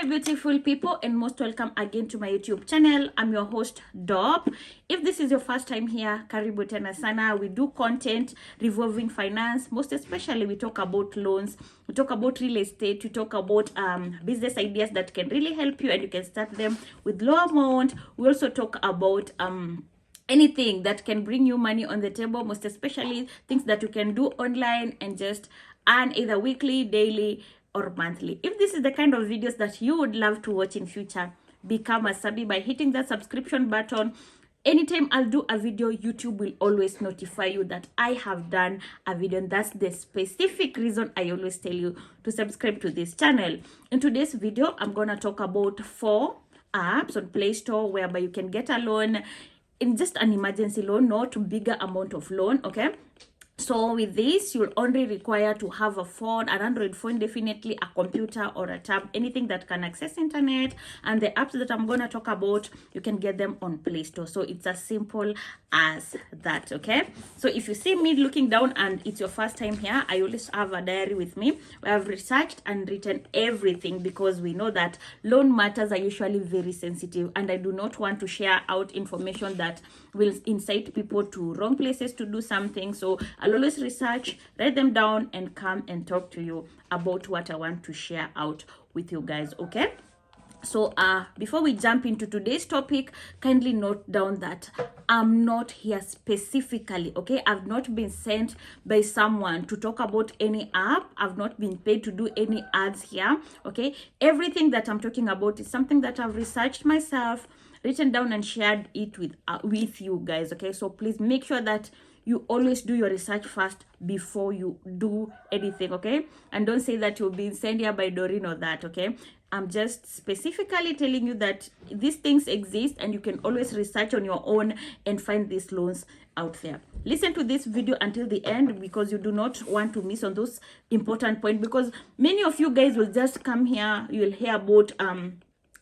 Hi beautiful people, and most welcome again to my YouTube channel. I'm your host Dop. If this is your first time here, karibu tena sana. We do content revolving finance. Most especially we talk about loans, we talk about real estate, we talk about business ideas that can really help you and you can start them with low amount. We also talk about anything that can bring you money on the table, most especially things that you can do online and just earn either weekly, daily, or monthly. If this is the kind of videos that you would love to watch in future, become a subby by hitting that subscription button. Anytime I'll do a video, YouTube will always notify you that I have done a video, and that's the specific reason I always tell you to subscribe to this channel. In today's video, I'm gonna talk about 4 apps on Play Store whereby you can get a loan, in just an emergency loan, not bigger amount of loan. Okay, so with this, you'll only require to have a phone, an Android phone, definitely a computer or a tab, anything that can access internet. And the apps that I'm going to talk about, you can get them on Play Store. So it's as simple as that. Okay, so if you see me looking down and it's your first time here, I always have a diary with me where I've researched and written everything, because we know that loan matters are usually very sensitive, and I do not want to share out information that will incite people to wrong places to do something. So I'll always research, write them down, and come and talk to you about what I want to share out with you guys. Okay, so before we jump into today's topic, kindly note down that I'm not here specifically, okay? I've not been sent by someone to talk about any app. I've not been paid to do any ads here, okay? Everything that I'm talking about is something that I've researched myself, written down, and shared it with you guys. Okay, so please make sure that you always do your research first before you do anything. Okay, and don't say that you'll be sent here by Doreen or that. Okay, I'm just specifically telling you that these things exist and you can always research on your own and find these loans out there. Listen to this video until the end, because you do not want to miss on those important points, because many of you guys will just come here, you'll hear about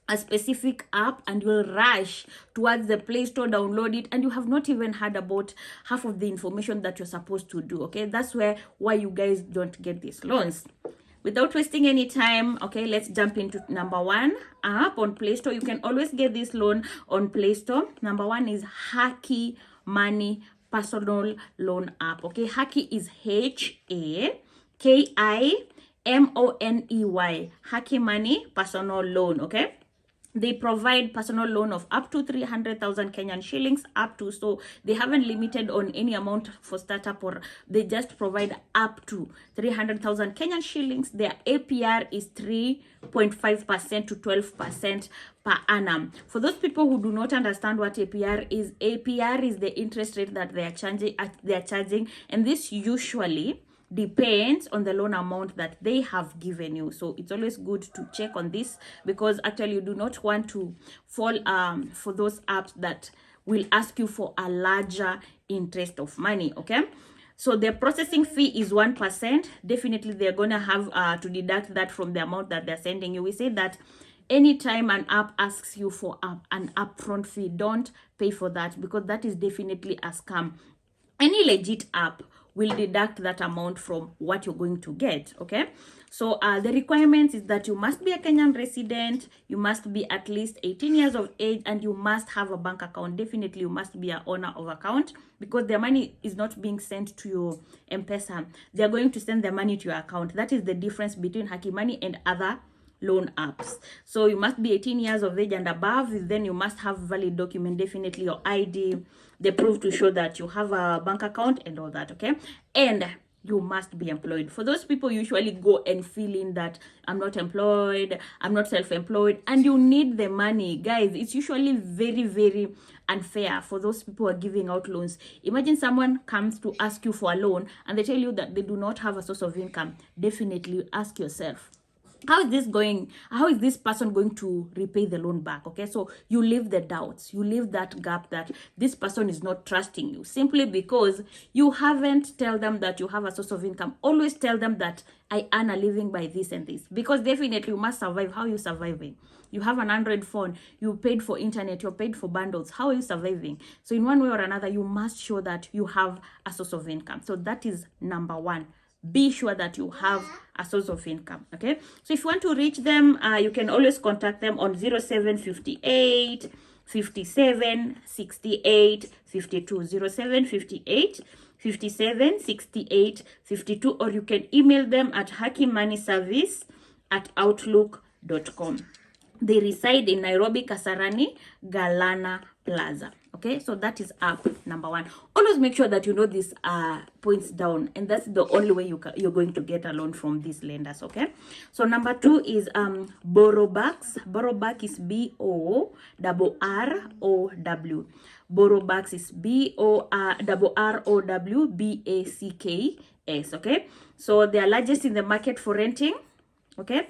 a specific app and you'll rush towards the Play Store, download it, and you have not even heard about half of the information that you're supposed to do. Okay, that's why you guys don't get these loans. Without wasting any time, okay, let's jump into number 1 app on Play Store. You can always get this loan on Play Store. Number 1 is Haky Money Personal Loan App. Okay, Haky is HAKIMONEY. Haky Money Personal Loan. Okay, they provide personal loan of up to 300,000 Kenyan shillings, up to, so they haven't limited on any amount for startup, or they just provide up to 300,000 Kenyan shillings. Their APR is 3.5% to 12% per annum. For those people who do not understand what APR is the interest rate that they are charging, and this usually depends on the loan amount that they have given you. So it's always good to check on this, because actually you do not want to fall for those apps that will ask you for a larger interest of money. Okay, so their processing fee is 1%. Definitely they're gonna have to deduct that from the amount that they're sending you. We say that anytime an app asks you for an upfront fee, don't pay for that, because that is definitely a scam. Any legit app will deduct that amount from what you're going to get. Okay, so the requirements is that you must be a Kenyan resident, you must be at least 18 years of age, and you must have a bank account. Definitely you must be an owner of account, because their money is not being sent to your M-Fesi. They're going to send the money to your account. That is the difference between Haky Money and other loan apps. So you must be 18 years of age and above. Then you must have valid document, definitely your ID, the proof to show that you have a bank account and all that. Okay, and you must be employed. For those people usually go and fill in that I'm not employed, I'm not self-employed, and you need the money. Guys, it's usually very, very unfair for those people who are giving out loans. Imagine someone comes to ask you for a loan and they tell you that they do not have a source of income. Definitely ask yourself, how is this person going to repay the loan back? Okay, so you leave the doubts, you leave that gap that this person is not trusting you simply because you haven't tell them that you have a source of income. Always tell them that I earn a living by this and this, because definitely you must survive. How are you surviving? You have an Android phone, you paid for internet, you're paid for bundles. How are you surviving? So in one way or another, you must show that you have a source of income. So that is number 1. be sure that you have a source of income. Okay, so if you want to reach them, you can always contact them on 0758 57 68 52, 0758 57 68 52, or you can email them at hakymoneyservice@outlook.com. They reside in Nairobi, Kasarani, Galana Plaza. Okay, so that is app number 1. Always make sure that you know these points down, and that's the only way you're going to get a loan from these lenders. Okay, so number 2 is Borrowbacks. Borrowback is BORROW. Borrowbacks is BORROWBACKS. Okay, so they are largest in the market for renting. Okay,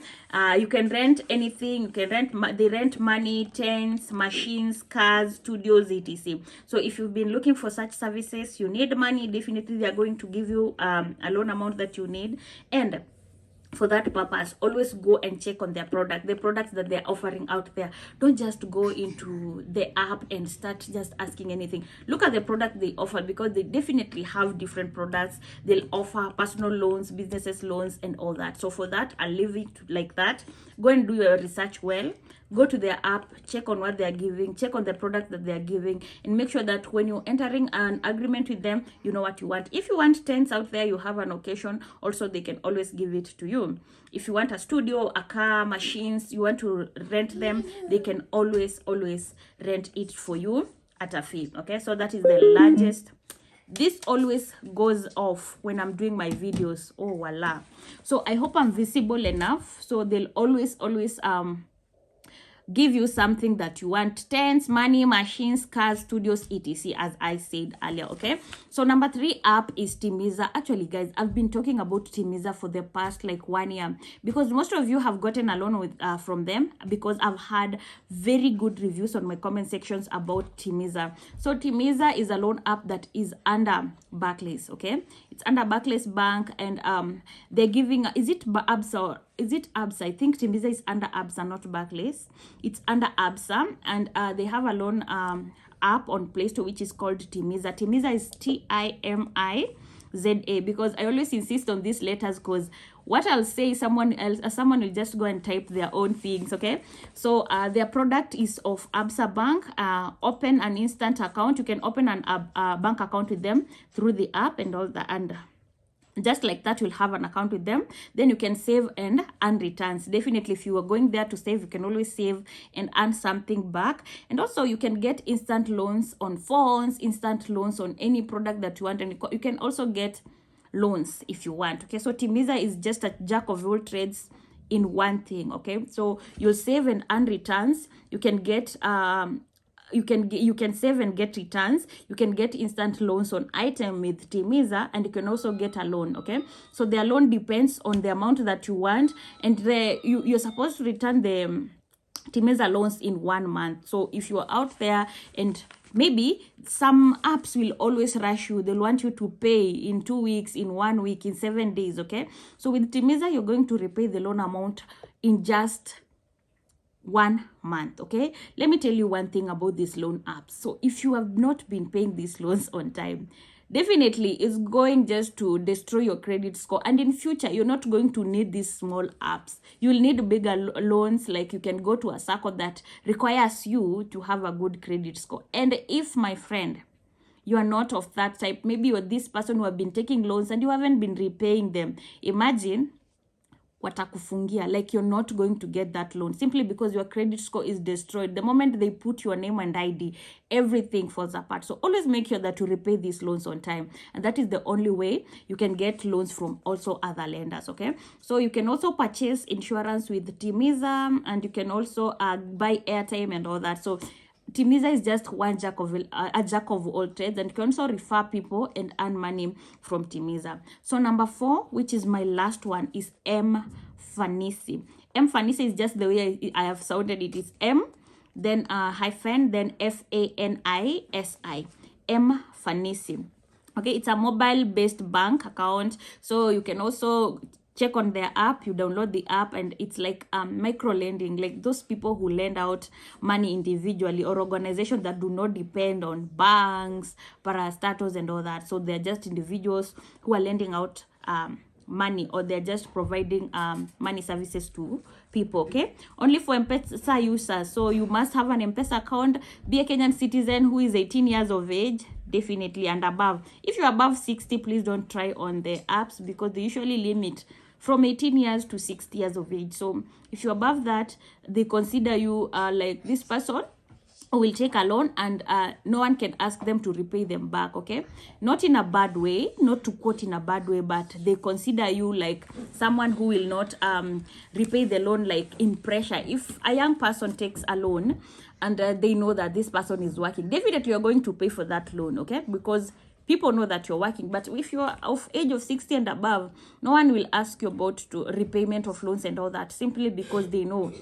you can rent anything. You can rent, they rent money, tents, machines, cars, studios, etc. So if you've been looking for such services, you need money, definitely they are going to give you a loan amount that you need. And for that purpose, always go and check on their product, the products that they're offering out there. Don't just go into the app and start just asking anything. Look at the product they offer, because they definitely have different products. They'll offer personal loans, businesses loans, and all that. So for that, I'll leave it like that. Go and do your research well. Go to their app, check on what they're giving, check on the product that they're giving, and make sure that when you're entering an agreement with them, you know what you want. If you want tents out there, you have an occasion, also they can always give it to you. If you want a studio, a car, machines, you want to rent them, they can always rent it for you at a fee. Okay, so that is the largest. This always goes off when I'm doing my videos. Oh voila. So I hope I'm visible enough. So they'll always give you something that you want: tents, money, machines, cars, studios, etc, as I said earlier. Okay, so number 3 app is Timiza. Actually guys, I've been talking about Timiza for the past like 1 year, because most of you have gotten a loan with from them, because I've had very good reviews on my comment sections about Timiza. So Timiza is a loan app that is under Barclays. Okay, it's under Barclays Bank, and they're giving, is it ABSA or is it ABSA? I think Timiza is under ABSA, not Barclays. It's under ABSA, and they have a loan app on Play Store which is called Timiza. Timiza is TIMIZA, because I always insist on these letters, because what I'll say, someone will just go and type their own things. Okay, so their product is of ABSA Bank. Open an instant account. You can open a bank account with them through the app and all that, and just like that, you'll have an account with them. Then you can save and earn returns. Definitely, if you are going there to save, you can always save and earn something back. And also, you can get instant loans on phones, instant loans on any product that you want, and you can also get loans if you want. Okay, so Timiza is just a jack of all trades in one thing. Okay, so you'll save and earn returns. You can get you can save and get returns. You can get instant loans on item with Timiza, and you can also get a loan. Okay, so their loan depends on the amount that you want, and you're supposed to return the Timiza loans in 1 month. So if you're out there, and maybe some apps will always rush you, they'll want you to pay in 2 weeks, in 1 week, in 7 days. Okay, so with Timiza, you're going to repay the loan amount in just 1 month. Okay, let me tell you one thing about this loan apps. So if you have not been paying these loans on time, definitely it's going just to destroy your credit score, and in future you're not going to need these small apps. You'll need bigger loans. Like, you can go to a circle that requires you to have a good credit score. And if, my friend, you are not of that type, maybe you're this person who have been taking loans and you haven't been repaying them, imagine watakufungia. Like, you're not going to get that loan simply because your credit score is destroyed. The moment they put your name and ID, everything falls apart. So always make sure that you repay these loans on time, and that is the only way you can get loans from also other lenders. Okay, so you can also purchase insurance with Timiza, and you can also buy airtime and all that. So Timiza is just a jack of all trades, and you can also refer people and earn money from Timiza. So number 4, which is my last one, is M-Fesi. M-Fesi is just the way I have sounded it. Is M, then hyphen, then FANISI. M-Fesi. Okay, it's a mobile-based bank account. So you can also check on their app. You download the app, and it's like micro lending, like those people who lend out money individually, or organizations that do not depend on banks, parastatals, and all that. So they're just individuals who are lending out money, or they're just providing money services to people. Okay, only for M-Pesa users. So you must have an M-Pesa account, be a Kenyan citizen who is 18 years of age, definitely, and above. If you're above 60, please don't try on the apps, because they usually limit from 18 years to 60 years of age. So if you're above that, they consider you like this person will take a loan, and no one can ask them to repay them back. Okay, not in a bad way, not to quote in a bad way, but they consider you like someone who will not repay the loan like in pressure. If a young person takes a loan and they know that this person is working, definitely you're going to pay for that loan. Okay, because people know that you're working. But if you're of age of 60 and above, no one will ask you about to repayment of loans and all that, simply because they know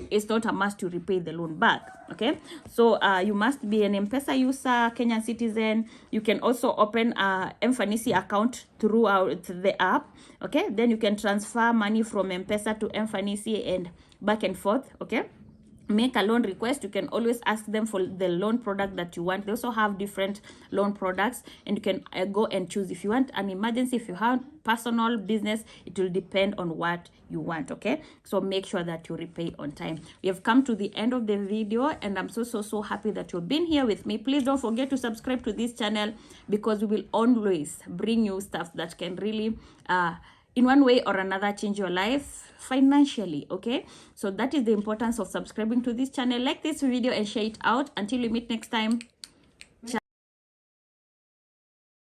it's not a must to repay the loan back. Okay, so you must be an M-Pesa user, Kenyan citizen. You can also open a M-Fesi account throughout the app. Okay, then you can transfer money from M-Pesa to M-Fesi and back and forth. Okay, make a loan request. You can always ask them for the loan product that you want. They also have different loan products, and you can go and choose if you want an emergency, if you have personal, business. It will depend on what you want. Okay, so make sure that you repay on time. We have come to the end of the video, and I'm so happy that you've been here with me. Please don't forget to subscribe to this channel, because we will always bring you stuff that can really in one way or another change your life financially. Okay, so that is the importance of subscribing to this channel. Like this video and share it out. Until we meet next time,